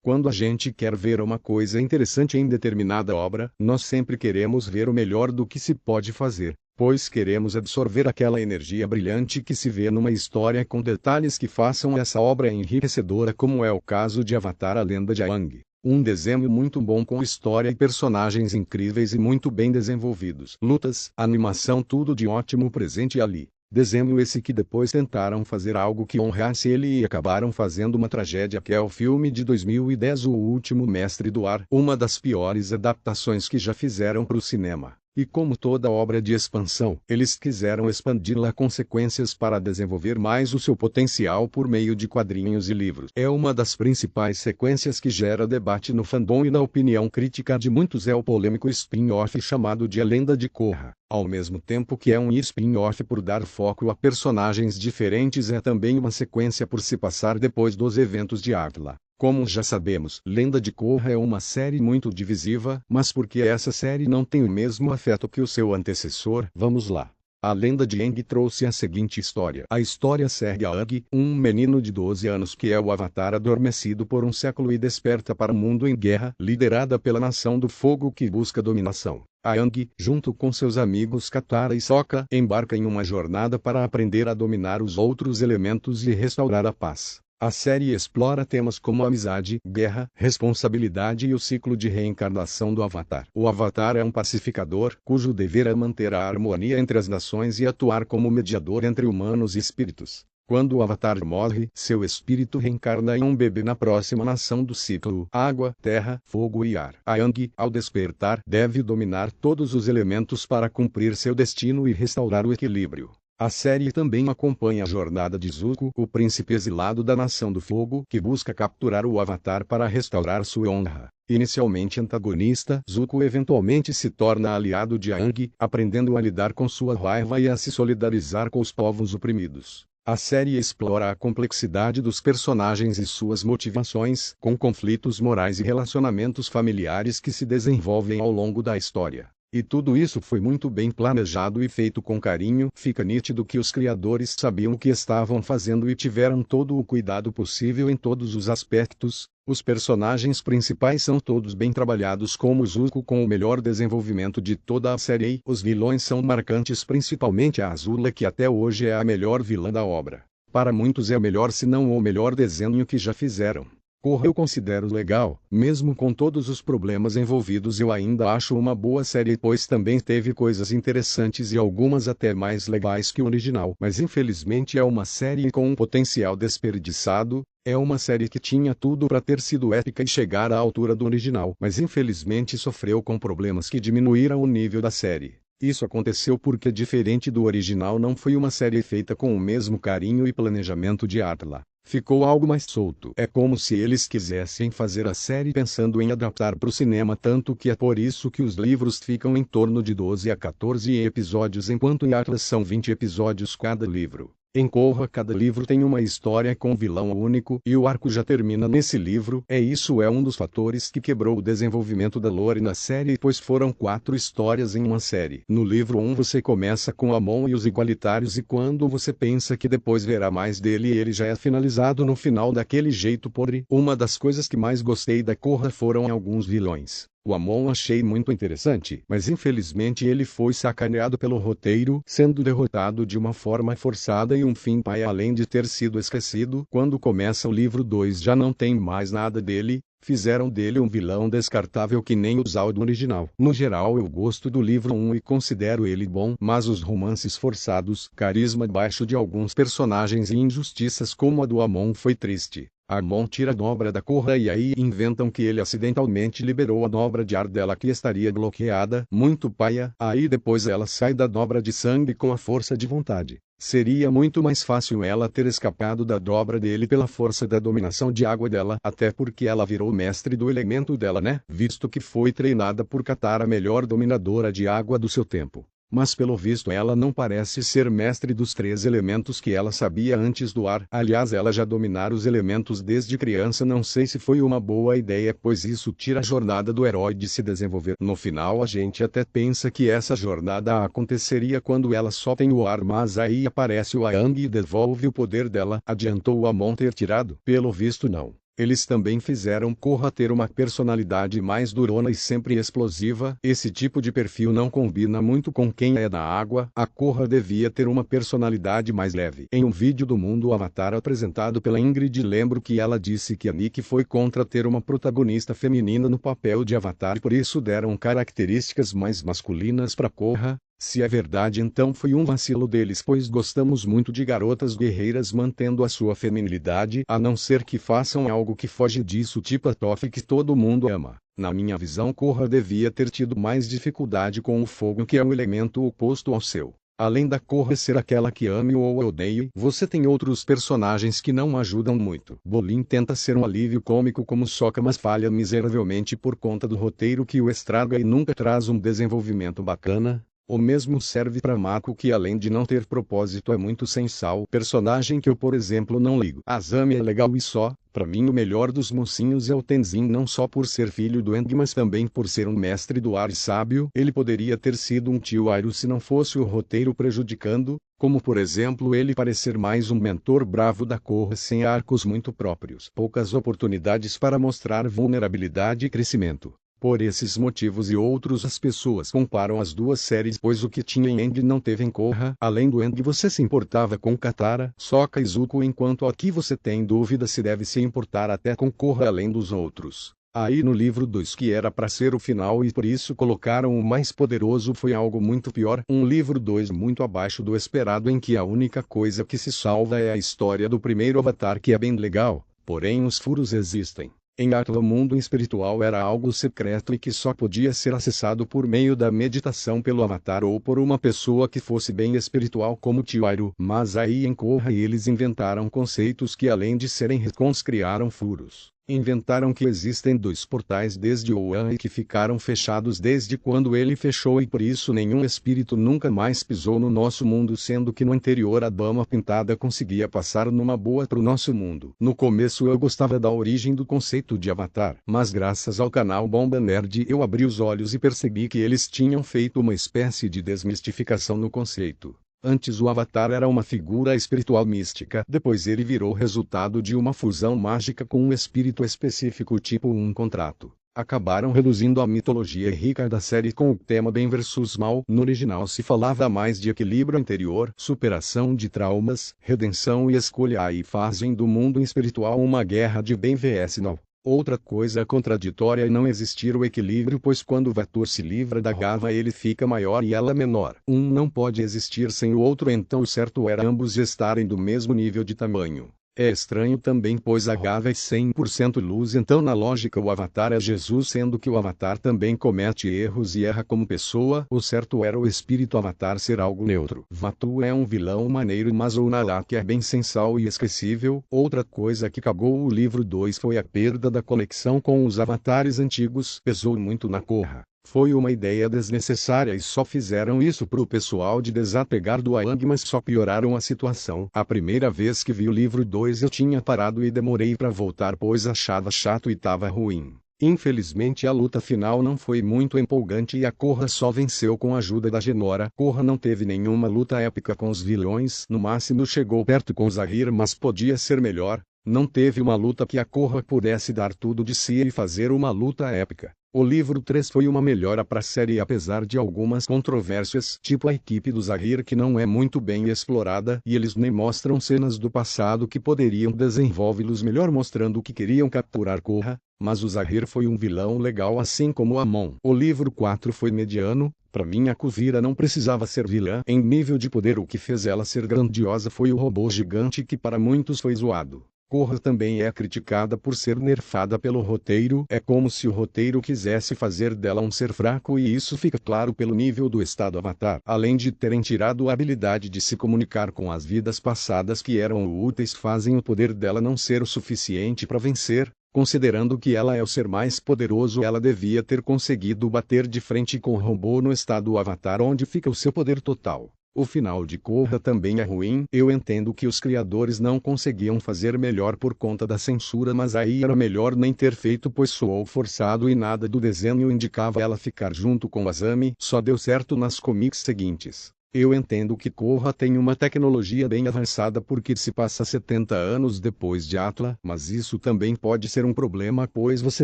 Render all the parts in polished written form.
Quando a gente quer ver uma coisa interessante em determinada obra, nós sempre queremos ver o melhor do que se pode fazer, pois queremos absorver aquela energia brilhante que se vê numa história com detalhes que façam essa obra enriquecedora, como é o caso de Avatar: A Lenda de Aang. Um desenho muito bom com história e personagens incríveis e muito bem desenvolvidos. Lutas, animação, tudo de ótimo presente ali. Desenho esse que depois tentaram fazer algo que honrasse ele e acabaram fazendo uma tragédia, que é o filme de 2010 O Último Mestre do Ar, uma das piores adaptações que já fizeram para o cinema. E como toda obra de expansão, eles quiseram expandi-la com sequências para desenvolver mais o seu potencial por meio de quadrinhos e livros. É uma das principais sequências que gera debate no fandom e na opinião crítica de muitos. É o polêmico spin-off chamado de A Lenda de Korra. Ao mesmo tempo que é um spin-off por dar foco a personagens diferentes, é também uma sequência por se passar depois dos eventos de Atla. Como já sabemos, Lenda de Korra é uma série muito divisiva, mas por que essa série não tem o mesmo afeto que o seu antecessor? Vamos lá. A Lenda de Aang trouxe a seguinte história. A história segue Aang, um menino de 12 anos que é o Avatar adormecido por um século e desperta para um mundo em guerra, liderada pela Nação do Fogo que busca dominação. Aang, junto com seus amigos Katara e Sokka, embarca em uma jornada para aprender a dominar os outros elementos e restaurar a paz. A série explora temas como amizade, guerra, responsabilidade e o ciclo de reencarnação do Avatar. O Avatar é um pacificador, cujo dever é manter a harmonia entre as nações e atuar como mediador entre humanos e espíritos. Quando o Avatar morre, seu espírito reencarna em um bebê na próxima nação do ciclo: água, terra, fogo e ar. Aang, ao despertar, deve dominar todos os elementos para cumprir seu destino e restaurar o equilíbrio. A série também acompanha a jornada de Zuko, o príncipe exilado da Nação do Fogo, que busca capturar o Avatar para restaurar sua honra. Inicialmente antagonista, Zuko eventualmente se torna aliado de Aang, aprendendo a lidar com sua raiva e a se solidarizar com os povos oprimidos. A série explora a complexidade dos personagens e suas motivações, com conflitos morais e relacionamentos familiares que se desenvolvem ao longo da história. E tudo isso foi muito bem planejado e feito com carinho. Fica nítido que os criadores sabiam o que estavam fazendo e tiveram todo o cuidado possível em todos os aspectos. Os personagens principais são todos bem trabalhados, como Zuko com o melhor desenvolvimento de toda a série. Os vilões são marcantes, principalmente a Azula, que até hoje é a melhor vilã da obra. Para muitos é o melhor, se não o melhor desenho que já fizeram. Korra eu considero legal, mesmo com todos os problemas envolvidos. Eu ainda acho uma boa série, pois também teve coisas interessantes e algumas até mais legais que o original. Mas infelizmente é uma série com um potencial desperdiçado. É uma série que tinha tudo para ter sido épica e chegar à altura do original, mas infelizmente sofreu com problemas que diminuíram o nível da série. Isso aconteceu porque, diferente do original, não foi uma série feita com o mesmo carinho e planejamento de Atla. Ficou algo mais solto. É como se eles quisessem fazer a série pensando em adaptar para o cinema, tanto que é por isso que os livros ficam em torno de 12 a 14 episódios, enquanto em Atlas são 20 episódios cada livro. Em Korra, cada livro tem uma história com um vilão único, e o arco já termina nesse livro. Isso é um dos fatores que quebrou o desenvolvimento da lore na série, pois foram 4 histórias em uma série. No livro 1 você começa com Amon e os Igualitários, e quando você pensa que depois verá mais dele, ele já é finalizado no final daquele jeito podre. Uma das coisas que mais gostei da Korra foram alguns vilões. O Amon achei muito interessante, mas infelizmente ele foi sacaneado pelo roteiro, sendo derrotado de uma forma forçada e um fim paia, além de ter sido esquecido. Quando começa o livro 2 já não tem mais nada dele. Fizeram dele um vilão descartável que nem o Zao do original. No geral eu gosto do livro 1 e considero ele bom, mas os romances forçados, carisma baixo de alguns personagens e injustiças como a do Amon foi triste. Amon tira a dobra da Korra e aí inventam que ele acidentalmente liberou a dobra de ar dela que estaria bloqueada. Muito paia. Aí depois ela sai da dobra de sangue com a força de vontade. Seria muito mais fácil ela ter escapado da dobra dele pela força da dominação de água dela, até porque ela virou mestre do elemento dela, né? Visto que foi treinada por Katara, a melhor dominadora de água do seu tempo. Mas pelo visto ela não parece ser mestre dos 3 elementos que ela sabia antes do ar. Aliás, ela já dominara os elementos desde criança. Não sei se foi uma boa ideia, pois isso tira a jornada do herói de se desenvolver. No final a gente até pensa que essa jornada aconteceria quando ela só tem o ar, mas aí aparece o Aang e devolve o poder dela. Adiantou o Amon ter tirado? Pelo visto não. Eles também fizeram Korra ter uma personalidade mais durona e sempre explosiva. Esse tipo de perfil não combina muito com quem é da água. A Korra devia ter uma personalidade mais leve. Em um vídeo do Mundo Avatar apresentado pela Ingrid, lembro que ela disse que a Nick foi contra ter uma protagonista feminina no papel de Avatar e por isso deram características mais masculinas para Korra. Se é verdade, então foi um vacilo deles, pois gostamos muito de garotas guerreiras mantendo a sua feminilidade, a não ser que façam algo que foge disso, tipo a Toph que todo mundo ama. Na minha visão, Korra devia ter tido mais dificuldade com o fogo, que é um elemento oposto ao seu. Além da Korra ser aquela que ame ou odeie, você tem outros personagens que não ajudam muito. Bolin tenta ser um alívio cômico como Sokka, mas falha miseravelmente por conta do roteiro que o estraga e nunca traz um desenvolvimento bacana. O mesmo serve para Mako, que além de não ter propósito é muito sem sal, personagem que eu por exemplo não ligo. Azami é legal e só. Para mim o melhor dos mocinhos é o Tenzin, não só por ser filho do Aang, mas também por ser um mestre do ar e sábio. Ele poderia ter sido um tio Iroh se não fosse o roteiro prejudicando, como por exemplo ele parecer mais um mentor bravo da Korra sem arcos muito próprios. Poucas oportunidades para mostrar vulnerabilidade e crescimento. Por esses motivos e outros, as pessoas comparam as duas séries, pois o que tinha em Aang não teve em Korra. Além do Aang, você se importava com Katara, Sokka e Zuko, enquanto aqui você tem dúvida se deve se importar até com Korra além dos outros. Aí no livro 2, que era para ser o final e por isso colocaram o mais poderoso, foi algo muito pior. Um livro 2 muito abaixo do esperado, em que a única coisa que se salva é a história do primeiro Avatar, que é bem legal, porém os furos existem. Em Atla, o mundo espiritual era algo secreto e que só podia ser acessado por meio da meditação pelo Avatar ou por uma pessoa que fosse bem espiritual como Tio Iroh. Mas aí em Korra eles inventaram conceitos que, além de serem retcons, criaram furos. Inventaram que existem dois portais desde Oan e que ficaram fechados desde quando ele fechou, e por isso nenhum espírito nunca mais pisou no nosso mundo, sendo que no anterior a Dama Pintada conseguia passar numa boa pro nosso mundo. No começo eu gostava da origem do conceito de Avatar, mas graças ao canal Bomba Nerd eu abri os olhos e percebi que eles tinham feito uma espécie de desmistificação no conceito. Antes o Avatar era uma figura espiritual mística, depois ele virou resultado de uma fusão mágica com um espírito específico, tipo um contrato. Acabaram reduzindo a mitologia rica da série com o tema bem versus mal. No original se falava mais de equilíbrio interior, superação de traumas, redenção e escolha, aí fazem do mundo espiritual uma guerra de bem vs mal. Outra coisa contraditória é não existir o equilíbrio, pois quando o Vatur se livra da Gava ele fica maior e ela menor. Um não pode existir sem o outro, então o certo era ambos estarem do mesmo nível de tamanho. É estranho também, pois a Gava é 100% luz, então na lógica o Avatar é Jesus, sendo que o Avatar também comete erros e erra como pessoa. O certo era o espírito Avatar ser algo neutro. Vatur é um vilão maneiro, mas o Nalak é bem sem sal e esquecível. Outra coisa que cagou o livro 2 foi a perda da conexão com os avatares antigos. Pesou muito na Korra. Foi uma ideia desnecessária e só fizeram isso pro pessoal de desapegar do Aang, mas só pioraram a situação. A primeira vez que vi o livro 2 eu tinha parado e demorei pra voltar, pois achava chato e tava ruim. Infelizmente a luta final não foi muito empolgante e a Korra só venceu com a ajuda da Genora. Korra não teve nenhuma luta épica com os vilões, no máximo chegou perto com Zahir, mas podia ser melhor. Não teve uma luta que a Korra pudesse dar tudo de si e fazer uma luta épica. O livro 3 foi uma melhora para a série, apesar de algumas controvérsias, tipo a equipe do Zahir que não é muito bem explorada e eles nem mostram cenas do passado que poderiam desenvolvê-los melhor, mostrando que queriam capturar Korra, mas o Zahir foi um vilão legal, assim como Amon. O livro 4 foi mediano. Para mim a Kuvira não precisava ser vilã em nível de poder, o que fez ela ser grandiosa foi o robô gigante, que para muitos foi zoado. Korra também é criticada por ser nerfada pelo roteiro, é como se o roteiro quisesse fazer dela um ser fraco, e isso fica claro pelo nível do estado Avatar. Além de terem tirado a habilidade de se comunicar com as vidas passadas que eram úteis, fazem o poder dela não ser o suficiente para vencer. Considerando que ela é o ser mais poderoso, ela devia ter conseguido bater de frente com o robô no estado Avatar, onde fica o seu poder total. O final de Korra também é ruim. Eu entendo que os criadores não conseguiam fazer melhor por conta da censura, mas aí era melhor nem ter feito, pois soou forçado e nada do desenho indicava ela ficar junto com Azami. Só deu certo nas comics seguintes. Eu entendo que Korra tem uma tecnologia bem avançada porque se passa 70 anos depois de Atla, mas isso também pode ser um problema pois você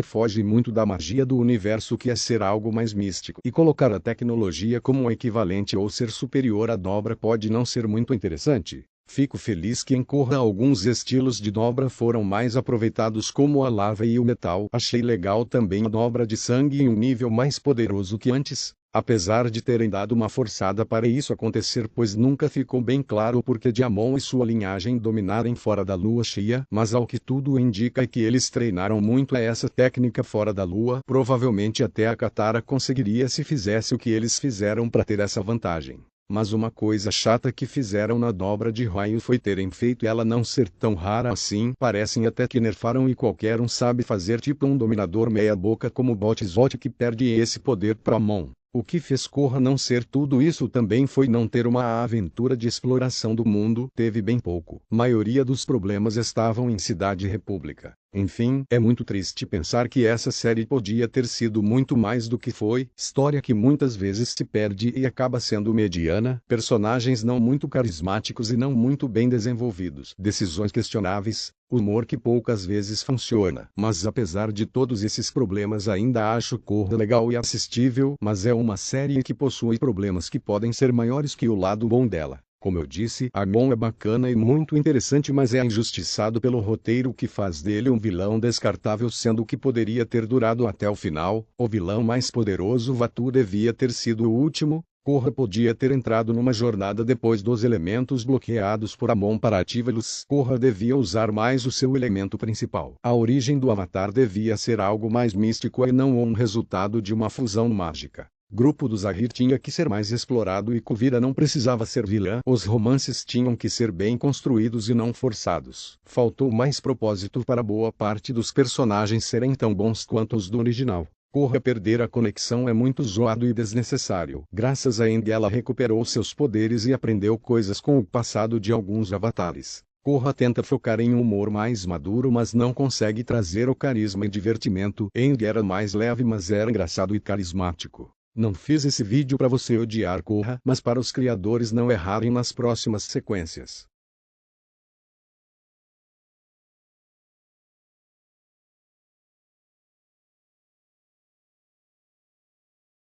foge muito da magia do universo que é ser algo mais místico. E colocar a tecnologia como um equivalente ou ser superior à dobra pode não ser muito interessante. Fico feliz que em Korra alguns estilos de dobra foram mais aproveitados como a lava e o metal. Achei legal também a dobra de sangue em um nível mais poderoso que antes. Apesar de terem dado uma forçada para isso acontecer pois nunca ficou bem claro o porquê de Amon e sua linhagem dominarem fora da lua cheia, mas ao que tudo indica é que eles treinaram muito essa técnica fora da lua, provavelmente até a Katara conseguiria se fizesse o que eles fizeram para ter essa vantagem. Mas uma coisa chata que fizeram na dobra de raio foi terem feito ela não ser tão rara assim. Parecem até que nerfaram e qualquer um sabe fazer tipo um dominador meia boca como Botzot que perde esse poder para Amon. O que fez Korra não ser tudo isso também foi não ter uma aventura de exploração do mundo, teve bem pouco. Maioria dos problemas estavam em Cidade República. Enfim, é muito triste pensar que essa série podia ter sido muito mais do que foi, história que muitas vezes se perde e acaba sendo mediana, personagens não muito carismáticos e não muito bem desenvolvidos, decisões questionáveis, humor que poucas vezes funciona. Mas apesar de todos esses problemas ainda acho Korra legal e assistível, mas é uma série que possui problemas que podem ser maiores que o lado bom dela. Como eu disse, Amon é bacana e muito interessante mas é injustiçado pelo roteiro que faz dele um vilão descartável sendo que poderia ter durado até o final. O vilão mais poderoso Vaatu devia ter sido o último. Korra podia ter entrado numa jornada depois dos elementos bloqueados por Amon para ativá-los. Korra devia usar mais o seu elemento principal. A origem do Avatar devia ser algo mais místico e não um resultado de uma fusão mágica. Grupo do Zahir tinha que ser mais explorado e Kuvira não precisava ser vilã. Os romances tinham que ser bem construídos e não forçados. Faltou mais propósito para boa parte dos personagens serem tão bons quanto os do original. Korra perder a conexão é muito zoado e desnecessário. Graças a Aang ela recuperou seus poderes e aprendeu coisas com o passado de alguns avatares. Korra tenta focar em um humor mais maduro mas não consegue trazer o carisma e divertimento. Aang era mais leve mas era engraçado e carismático. Não fiz esse vídeo para você odiar Korra, mas para os criadores não errarem nas próximas sequências.